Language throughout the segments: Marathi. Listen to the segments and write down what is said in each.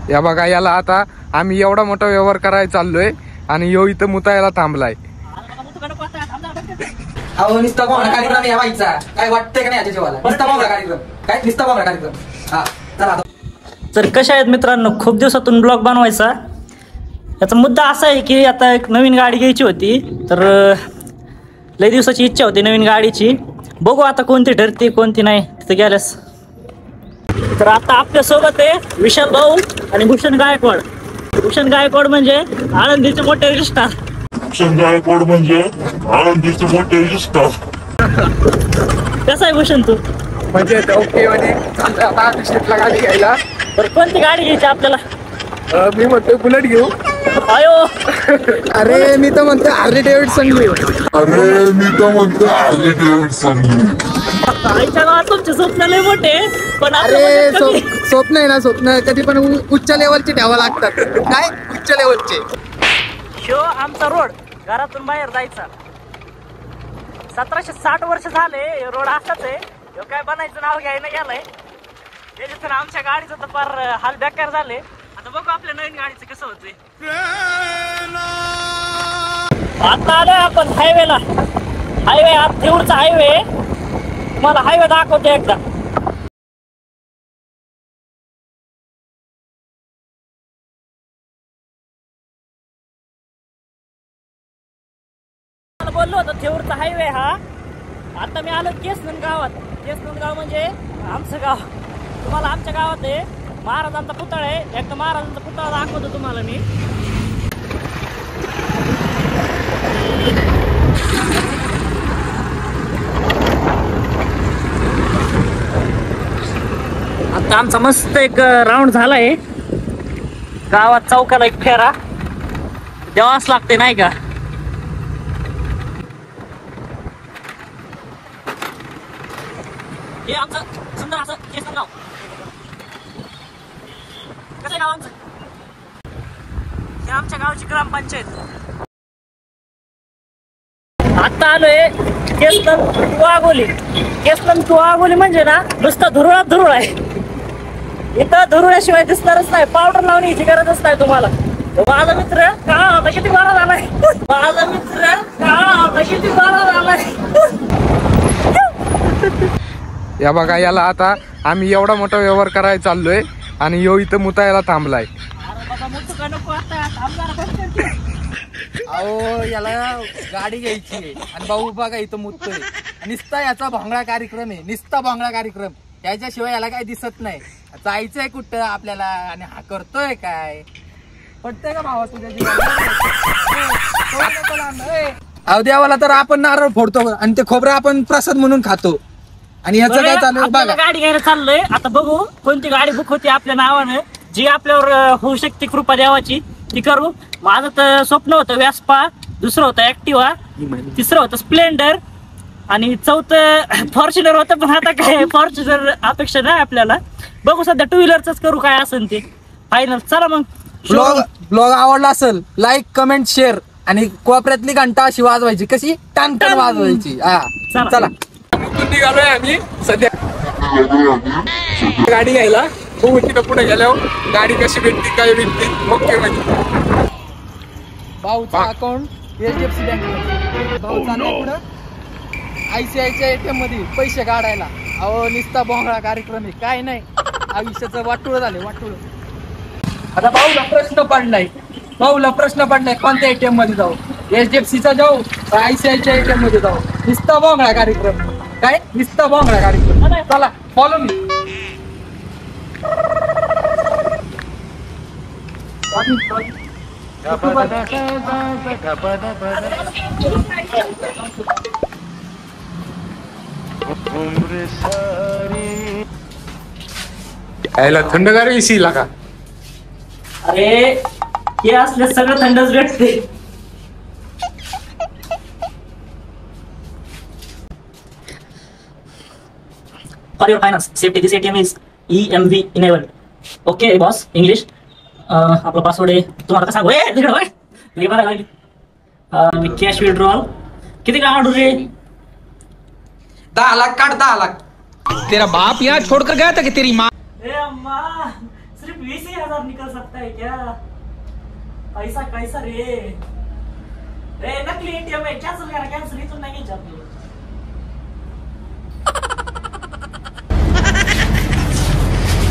या बघा याला आता आम्ही एवढा मोठा व्यवहार करायला चाललोय आणि यो इथं मुतायला थांबलाय. अहो निस्ता बोंगळा कार्यक्रम या बाईचा काय वाटतंय का नाही याच्या जेवायला? निस्ता बोंगळा कार्यक्रम काय निस्ता बोंगळा कार्यक्रम. हा चला तर कशा आहेत मित्रांनो, खूप दिवसातून ब्लॉग बनवायचा. याचा मुद्दा असा आहे की आता एक नवीन गाडी घ्यायची होती, तर लई दिवसाची इच्छा होती नवीन गाडीची. बघू आता कोणती ठरते कोणती नाही तिथे गेल्यास. तर आता आपल्यासोबत आहे विशाल भाऊ आणि भूषण गायकवाड. भूषण गायकवाड म्हणजे आनंदीचे मोठे रजिस्ट्रार. भूषण गायकवाड म्हणजे आनंदीचे मोठे रजिस्ट्रार. कसा आहे भूषण तू? म्हणजे ओके म्हणजे चालतंय आता अभिषेकला गाडी घ्यायला. बरं कोणती गाडी घ्यायची आपल्याला? मी म्हणतोय बुलेट घेऊ. अयो अरे मी तर म्हणतोय हार्ले डेव्हिडसन घेऊ. आईच्या गावात तुमचे स्वप्न लय मोठे, पण अरे स्वप्न आहे ना, स्वप्न कधी पण उच्च लेवलचे ठेवा लागतात. काय उच्च लेवलचे? शो आमचा रोड घरातून बाहेर जायचा 1760 वर्ष झाले रोड असाच आहे. काय बनायचं नाव घ्यायला गेलंय त्याच्यातून आमच्या गाडीचं तर फार हाल बेकार झाले. आता बघू आपल्या नवीन गाडीचं कसं होतंय. आता आलोय आपण हायवेला. हायवे देऊरचा हायवे, तुम्हाला हायवे दाखवते एकदा. बोललो होतो थेऊरचा हायवे हा. आता मी आलो केसनंद गावात. केसनंद गाव म्हणजे आमचं गाव. तुम्हाला आमच्या गावात आहे महाराजांचा पुतळा आहे. एकदा महाराजांचा पुतळा दाखवतो तुम्हाला मी. आता आमचा मस्त एक राऊंड झालाय गावात. चौकाला एक फेरा द्यावाच लागते नाही का. हे आमचं सुंदर असं केसनंद गाव. कसं गाव आमचं? हे आमच्या गावची ग्रामपंचायत. आता आलोय केसनंद टू आगोली. केसनंद टू आगोली म्हणजे ना नुसता धुरळात धुरळ आहे. इथं धुरळ्याशिवाय दिसणारच नाही. पावडर लावण्याची गरजच नाही तुम्हाला. माझा मित्र का होता किती बरा झालाय. माझा मित्र का होता किती बरा झालाय. या बघा याला आता आम्ही एवढा मोठा व्यवहार करायला चाललोय आणि यो इथं मुतायला थांबलाय. अहो याला गाडी घ्यायची आहे आणि भाऊ बघा इथं मुततोय. निस्ता याचा भोंगळा कार्यक्रम आहे. निस्ता भोंगळा कार्यक्रम. त्याच्याशिवाय याला काही दिसत नाही. जायचंय कुठं आपल्याला आणि हा करतोय काय? पटतंय का भावा तुझ्या जीवाला? अहो देवाला तर आपण नारळ फोडतो आणि ते खोबरं आपण प्रसाद म्हणून खातो. आणि ह्याचं काय चालू बघा. गाडी घ्यायला चाललोय. आता बघू कोणती गाडी बुक होती आपल्या नावानं. जी आपल्यावर होऊ शकते कृपा देवाची ती करू. माझं तर स्वप्न होतं व्यास्पा, दुसरं होतं ऍक्टिवा, तिसरं होतं स्प्लेंडर आणि चौथं फॉर्च्युनर होतं. पण आता काय फॉर्च्युनर अपेक्षा नाही आपल्याला. बघू सध्या टू व्हीलरच करू काय असेल ते फायनल. चला मग. ब्लॉग आवडला असेल लाईक कमेंट शेअर आणि कोपऱ्यातली घंटा अशी वाजवायची. कशी टन टन वाजवायची. हा चला निघालोय आम्ही सध्या गाडी घ्यायला. बघू तिथं पुढे गेल्यावर गाडी कशी भेटते काय भेटते मग ते माहिती. भाऊचा अकाउंट HDFC बँक. भाऊ चाललाय पुढं ICICI ATM मध्ये पैसे काढायला. अहो निस्ता बोंगळा कार्यक्रम आहे. काय नाही आयुष्याचं वाटुळ झाले वाटुळ. आता भाऊला प्रश्न पडलाय. कोणत्या ATM मध्ये जाऊ? HDFC चा जाऊ ICICI ATM मध्ये जाऊ? निस्ता बोंगळा कार्यक्रम. काय निस्ता बोंगळा कार्यक्रम. चला फॉलो मी. यायला थंडगार AC लागा. अरे हे असले सगळं थंडच भेटते. For your finance safety, this ATM is EMV enabled. Okay, boss. English. आपला पासवर्ड आहे तुम्हाला कसं सांगू. कॅश विड्रॉल किती काढू रे? 10 लाख काट 10 लाख. तेरा बाप यहाँ छोड़कर गया था कि तेरी माँ? अम्मा सिर्फ 20 60,000 निकल सकता है क्या? पैसा कैसा रे? रे नकली एटीएम है, कॅन्सल करा, कॅन्सल. इथून नाही घ्यायचं आपल्याला.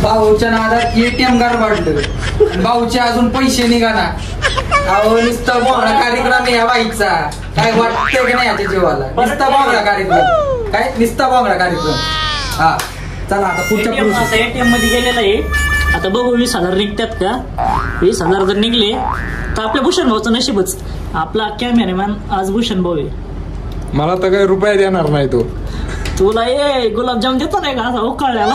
भाऊच्या नादात एटीएम गडबडलं, भाऊचे अजून पैसे निघाला. अहो नुसतं बोंगळा कार्यक्रम आहे या बाईकचा. काय वाटतंय की नाही याच्या जीवाला? नुसता बोंगळा कार्यक्रम. काय नुसता बोंगळा कार्यक्रम. हा चला आता पुढच्या ATM आता एटीएम मध्ये गेलेला आहे. आता बघू 20,000 निघतात का. 20,000 जर निघले तर आपल्या भूषण भाऊचं नशीबच. आपला कॅमेरामॅन आज भूषण भाऊ आहे. मला तर काही रुपये देणार नाही तो. तुला ये गुलाबजाम देतो नाही का असा उकळल्याला.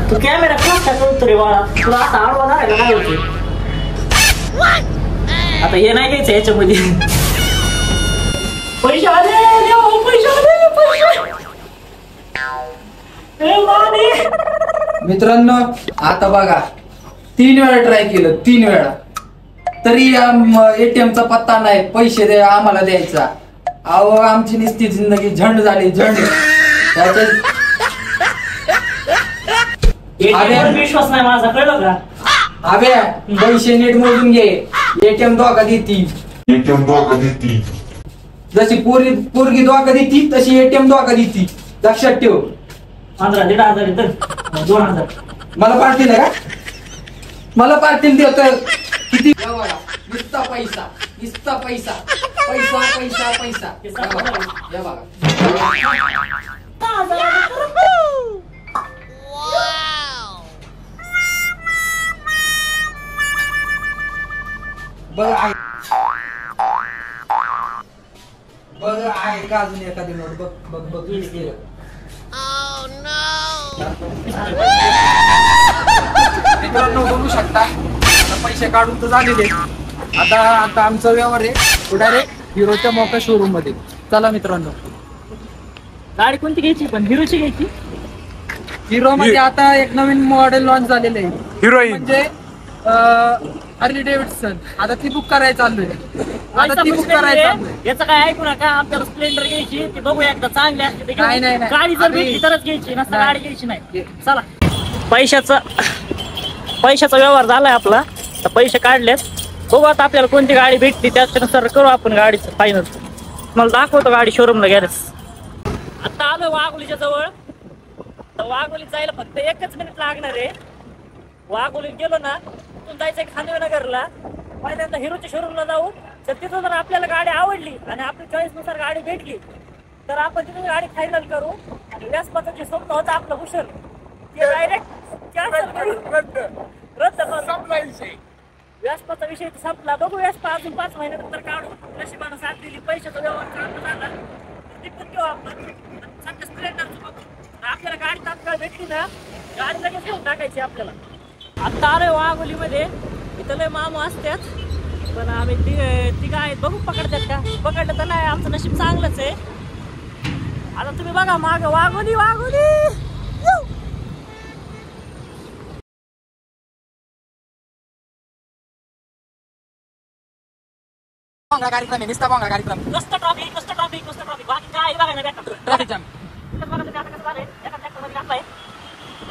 तू कॅमेरा कसा करतो रे बाळा. तुला आता आडवा धरायला काय होते. आता हे नाही घ्यायचं याच्यामध्ये. पैसे आले देव, पैसे आले, पैसे. मित्रांनो आता बघा 3 वेळा ट्राय केलं, 3 वेळा तरी एटीएमचा पत्ता नाही. पैसे दे आम्हाला द्यायचा. अहो आमची निस्ती जिंदगी झंड झाली, झंड. विश्वास नाही माझा, कळलं का. अबे पैसे नीट मोजून घे. एटीएम धोका देती. एटीएम धोका देती. जशी पोरगी धोका देती तशी एटीएम धोका देती. लक्षात ठेव. 15,000 तर 2,000 मला पार्टील का? मला पार्टील देत किती? नुसता पैसा, नुसता पैसा, पैसा पैसा पैसा. या बघा बघ आहे, बघ आहे का अजून एखादी नोट? बघ बघ बघ. मित्रांनो बघू शकता पैसे काढून तर झालेले. आता आमचा व्यवहार आहे डायरेक्ट हिरोच्या मोका शोरूम मध्ये. चला मित्रांनो. गाडी कोणती घ्यायची पण? हिरोची घ्यायची. हिरो मध्ये आता एक नवीन मॉडेल लॉन्च झालेलं आहे. हिरोईन म्हणजे हार्ली डेव्हिडसन. आता ती बुक करायला चालू आहे. आता ती बुक करायला चालू आहे. याचं काय ऐकू नका. आपल्याला स्प्लेंडर घ्यायची, ती बघू एकदा चांगली असते. नाही, नाही. गाडी जर भेटली तरच घ्यायची, नसता गाडी घ्यायची नाही. चला पैशाचा व्यवहार झालाय आपला. तर पैसे काढलेत. बघू आता आपल्याला कोणती गाडी भेटली त्याच्यानुसार करू आपण गाडीचं फायनल. मला दाखवतो गाडी शोरूमला गॅरेज. आता आलो वाघोलीच्या जवळ. तर वाघोलीत जायला फक्त 1 मिनिट लागणार आहे. वाघोलीत गेलो ना, तिथून जायचं खांदेनगरला. पहिल्यांदा हिरोच्या शोरूमला जाऊ. तर तिथून जर आपल्याला गाडी आवडली आणि आपल्या चॉईसनुसार गाडी भेटली तर आपण तिथून गाडी फायनल करू. आणि व्यासपाचं जे स्वप्न होतं आपलं भूषण ते डायरेक्ट कॅन्सल करू, रद्द करू. व्यासपाचा विषय संपला. बघू व्यासपा अजून 5 महिन्यानंतर काढू. नशिबानं साथ दिली, पैशाचा व्यवहार चांगला झाला ती पण घेऊ आपण. सध्या स्प्लेंडरचं बघू. आपल्याला गाडी तात्काळ भेटली ना, गाडी लगेच घेऊन टाकायची आपल्याला. आता आलोय वाघोलीमध्ये. इथं लय मामा असतात पण आम्ही तिघं आहेत. बघू पकडतात का. पकडलं तर नाही, आमचं नशीब चांगलंच आहे. आता तुम्ही बघा माग वाघोली, वाघोली. कार्यक्रम आहे, नुसता बोंगळा कार्यक्रम. कसं ट्रॉफिक, कसं ट्रॉफिक, कसं ट्रॉफिक. बाकी काय बघा नाही भेटत. Traffic jam.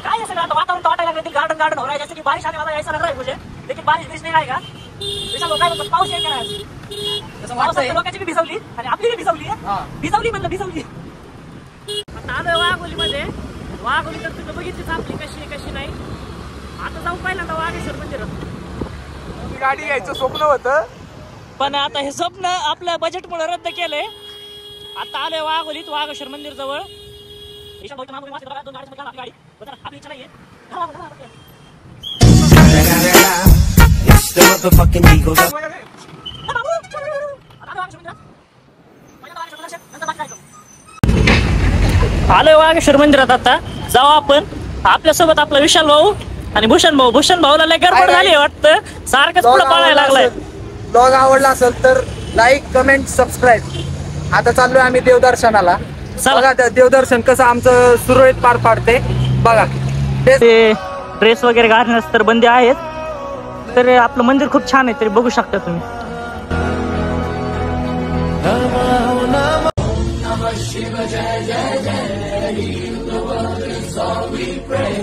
काय है सगळं आता वातावरण तो वाटायला लागलं. गार्डन हो रहा है जैसे कि बारिश आने वाला है, ऐसा लग रहा है मुझे. लेकिन बारिश नहीं आएगा. विशाल काय म्हणतो, पाऊस येईल का नाही. पावसात लोकांची बी भिजवली आणि आपली बी भिजवली. भिजवली म्हणलं, भिजवली. आता आलोय वाघोलीमध्ये. वाघोली तर तुम्ही बघितलीच आपली कशी नाही. आता जाऊ पहिल्यांदा वाघेश्वर मंदिरात. गाडी घ्यायचं स्वप्न होतं पण आता हे स्वप्न आपल्या बजेटमुळे रद्द केलंय. आता आलोय वाघोलीत वाघेश्वर मंदिर जवळ. आपली इच्छा नाहीये. आलोय वाघेश्वर मंदिरात. आता जाऊ आपण. आपल्यासोबत आपला विशाल भाऊ आणि भूषण भाऊ. भूषण भाऊला लय गडबड झाली वाटतं. सारखंच पुढे पळायला लागलाय. ब्लॉग आवडला असेल तर लाईक, कमेंट, सबस्क्राईब. आता चाललोय आम्ही देवदर्शनाला. बघा देवदर्शन कसं आमचं सुरळीत पार पाडते बघा. ते ड्रेस वगैरे घालण्यास तर बंदी आहेत. तर आपलं मंदिर खूप छान आहे, तरी बघू शकता तुम्ही. Shiva, jai jai jai, heal the world is all we pray.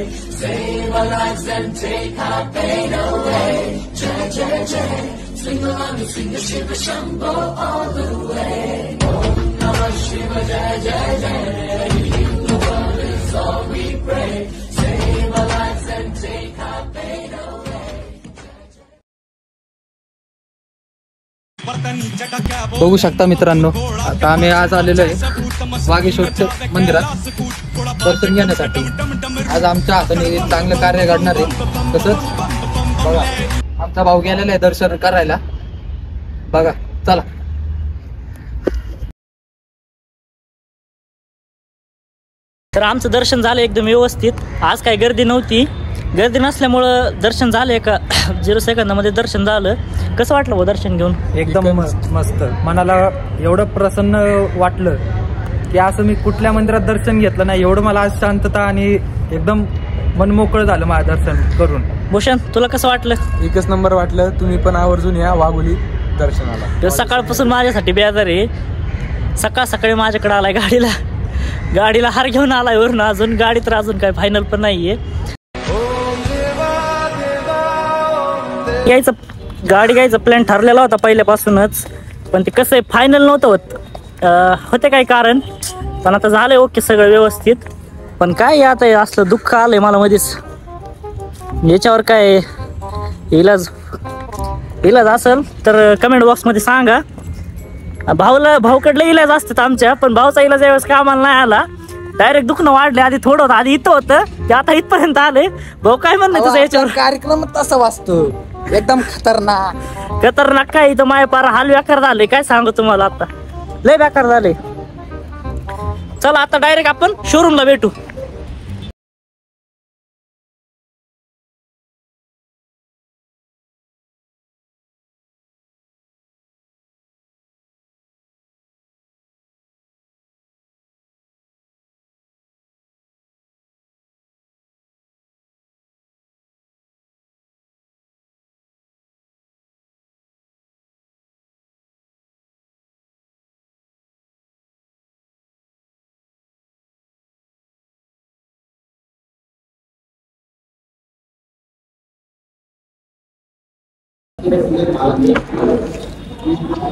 बघू शकता मित्रांनो, आता आम्ही आज आलेलो आहे वागेश्वरच्या मंदिरात दर्शन घेण्यासाठी. आज आमच्या हाताने चांगलं कार्य घडणार आहे. तसंच बघा आमचा भाऊ गेलेला आहे दर्शन करायला. बघा चला. तर आमचं दर्शन झालं एकदम व्यवस्थित. आज काही गर्दी नव्हती. गर्दी नसल्यामुळं दर्शन झालं एका 0 सेकंदामध्ये दर्शन झालं. कसं वाटलं हो दर्शन घेऊन? एकदम मस्त. मनाला एवढं प्रसन्न वाटलं की असं मी कुठल्या मंदिरात दर्शन घेतलं नाही. एवढं मला आज शांतता आणि एकदम मन मोकळं झालं माझं दर्शन करून. भूषण, तुला कसं वाटलं? एकच नंबर वाटलं. तुम्ही पण आवर्जून या वाघोली दर्शनाला. तो सकाळपासून माझ्यासाठी बेजार आहे. सकाळ सकाळी माझ्याकडे आलाय गाडीला हार घेऊन आलाय वरून. अजून गाडी तर अजून काय फायनल पण नाहीये. गाडी घ्यायचा प्लॅन ठरलेला होता पहिल्यापासूनच, पण ते कसं आहे फायनल नव्हतं होते काही कारण. पण आता झालंय ओके सगळं व्यवस्थित. पण काय आता असलं दुःख आलंय मला मध्येच. याच्यावर काय इलाज असेल तर कमेंट बॉक्समध्ये सांगा. भाऊकडलं इलाज असतात आमच्या, पण भाऊचा इलाज यावेळेस काय आम्हाला नाही आला. डायरेक्ट दुखणं वाढले. आधी थोडं होतं, आधी इथं होतं, ते आता इथपर्यंत आले. भाऊ काय म्हणणं तुझं याच्यावर? कार्यक्रम तसा वाचतो एकदम खतरनाक काय इथं माय पारा हाल बेकार झाले. काय सांगू तुम्हाला, आता लय बेकार झाले. चला आता डायरेक्ट आपण शोरूमला भेटू.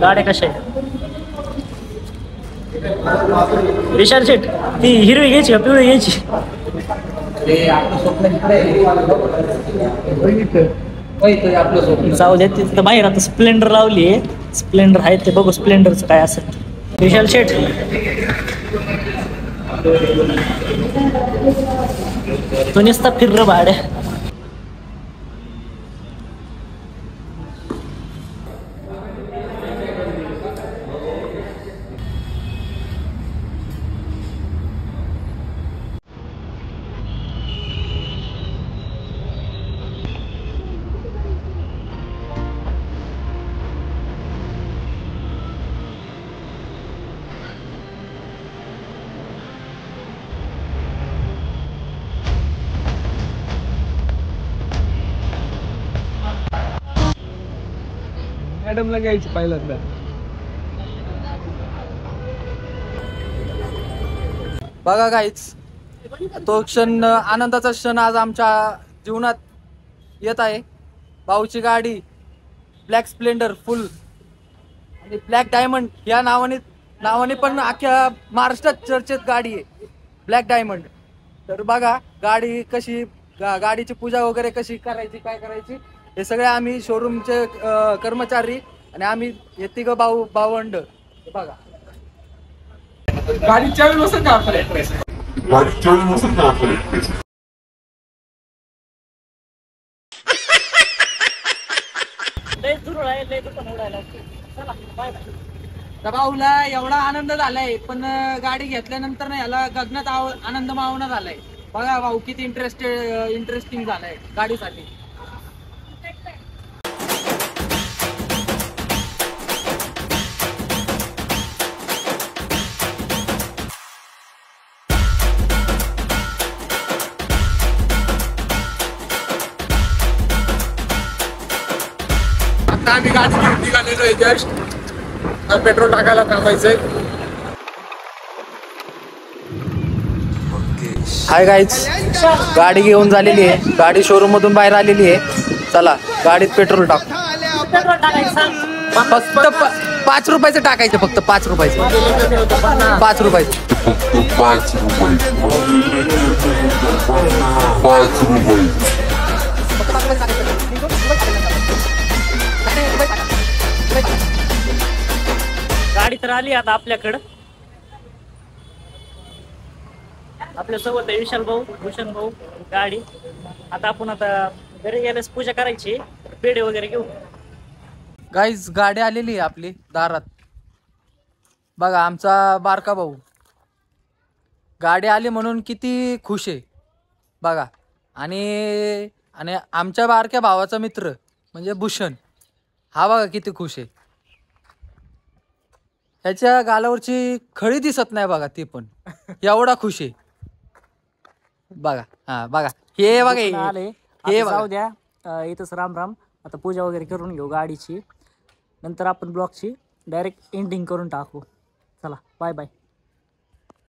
गाड्या कशा आहे? विशाल शेट, ती हिरवी घ्यायची का पिवळी घ्यायची? जाऊ दे. तिथं बाहेर आता स्प्लेंडर लावली आहे. स्प्लेंडर आहे ते बघू स्प्लेंडरचं काय असेल. विशाल शेट, तो नुसता फिर भाड्या. मॅडमला घ्यायची पहिल्यांदा. बघा काहीच तो क्षण, आनंदाचा क्षण आज आमच्या जीवनात येत आहे. भाऊची गाडी ब्लॅक स्प्लेंडर फुल आणि ब्लॅक डायमंड या नावाने पण अख्ख्या महाराष्ट्रात चर्चेत गाडी आहे ब्लॅक डायमंड. तर बघा गाडी कशी, गाडीची पूजा वगैरे कशी करायची, काय करायची, हे सगळे आम्ही शोरूमचे कर्मचारी आणि आम्ही हे तिघं भावंड. बघा गाडी चावी बसत का आपल्या? भाऊला एवढा आनंद झालाय, पण गाडी घेतल्यानंतर ना याला गगनात आनंद मावना झालाय. बघा भाऊ किती इंटरेस्टिंग झालाय गाडीसाठी. आता आम्ही गाडी घेऊन निघालेलो आहे. जस्ट पेट्रोल टाकायला थांबायचंय. हाय गाईज, गाडी घेऊन झालेली आहे. गाडी शोरूम मधून बाहेर आलेली आहे. चला गाडीत पेट्रोल टाक. फक्त 5 रुपयाचं टाकायचं, फक्त 5 रुपयाचं. 5 रुपयाचं. गाडी तर आली आता आपल्याकडं. आपल्या सोबत आहे विशाल भाऊ, भूषण भाऊ. गाडी आता आपण घरी गेल्यास पूजा करायची, पेढे वगैरे घेऊ. गाईज गाडी आलेली आहे आपली दारात. बघा आमचा बारका भाऊ गाडी आली म्हणून किती खुश आहे बघा. आणि आमच्या बारक्या भावाचा मित्र म्हणजे भूषण, हा बघा किती खुश आहे. ह्याच्या गालावरची खळी दिसत नाही बघा, ती पण एवढा खुश आहे बघा. हा बघा, हे बघा, आले हे जाऊ द्या. इथंच राम राम. आता पूजा वगैरे करून घेऊ गाडीची, नंतर आपण ब्लॉगची डायरेक्ट एंडिंग करून टाकू. चला बाय बाय.